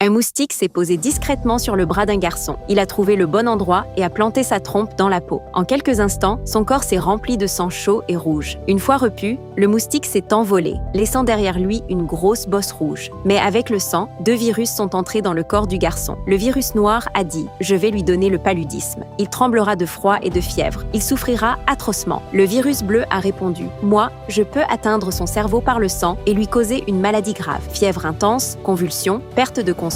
Un moustique s'est posé discrètement sur le bras d'un garçon. Il a trouvé le bon endroit et a planté sa trompe dans la peau. En quelques instants, son corps s'est rempli de sang chaud et rouge. Une fois repu, le moustique s'est envolé, laissant derrière lui une grosse bosse rouge. Mais avec le sang, 2 virus sont entrés dans le corps du garçon. Le virus noir a dit « Je vais lui donner le paludisme ». Il tremblera de froid et de fièvre. Il souffrira atrocement. Le virus bleu a répondu « Moi, je peux atteindre son cerveau par le sang et lui causer une maladie grave, fièvre intense, convulsions, perte de conscience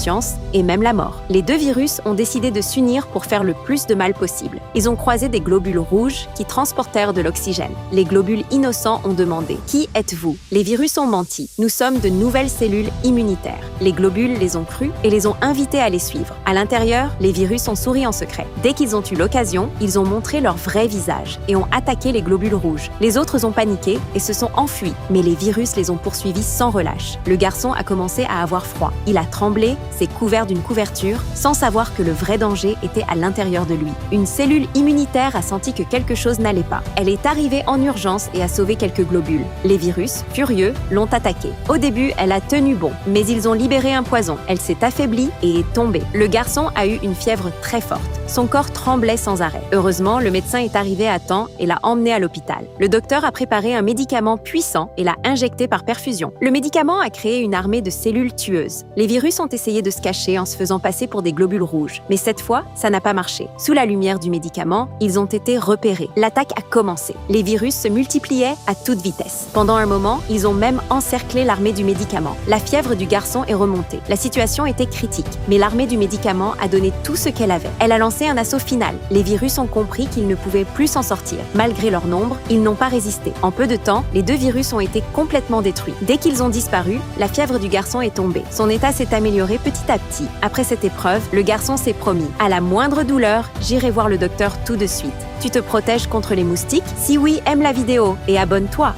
et même la mort ». Les 2 virus ont décidé de s'unir pour faire le plus de mal possible. Ils ont croisé des globules rouges qui transportèrent de l'oxygène. Les globules innocents ont demandé « Qui êtes-vous » Les virus ont menti. « Nous sommes de nouvelles cellules immunitaires ». Les globules les ont crus et les ont invités à les suivre. À l'intérieur, les virus ont souri en secret. Dès qu'ils ont eu l'occasion, ils ont montré leur vrai visage et ont attaqué les globules rouges. Les autres ont paniqué et se sont enfuis, mais les virus les ont poursuivis sans relâche. Le garçon a commencé à avoir froid. Il a tremblé, s'est couvert d'une couverture, sans savoir que le vrai danger était à l'intérieur de lui. Une cellule immunitaire a senti que quelque chose n'allait pas. Elle est arrivée en urgence et a sauvé quelques globules. Les virus, furieux, l'ont attaquée. Au début, elle a tenu bon, mais ils ont libéré un poison. Elle s'est affaiblie et est tombée. Le garçon a eu une fièvre très forte. Son corps tremblait sans arrêt. Heureusement, le médecin est arrivé à temps et l'a emmené à l'hôpital. Le docteur a préparé un médicament puissant et l'a injecté par perfusion. Le médicament a créé une armée de cellules tueuses. Les virus ont essayé de se cacher en se faisant passer pour des globules rouges. Mais cette fois, ça n'a pas marché. Sous la lumière du médicament, ils ont été repérés. L'attaque a commencé. Les virus se multipliaient à toute vitesse. Pendant un moment, ils ont même encerclé l'armée du médicament. La fièvre du garçon est remontée. La situation était critique, mais l'armée du médicament a donné tout ce qu'elle avait. Elle a lancé un assaut final. Les virus ont compris qu'ils ne pouvaient plus s'en sortir. Malgré leur nombre, ils n'ont pas résisté. En peu de temps, les 2 virus ont été complètement détruits. Dès qu'ils ont disparu, la fièvre du garçon est tombée. Son état s'est amélioré petit à petit. Après cette épreuve, le garçon s'est promis « À la moindre douleur, j'irai voir le docteur tout de suite. Tu te protèges contre les moustiques? Si oui, aime la vidéo et abonne-toi.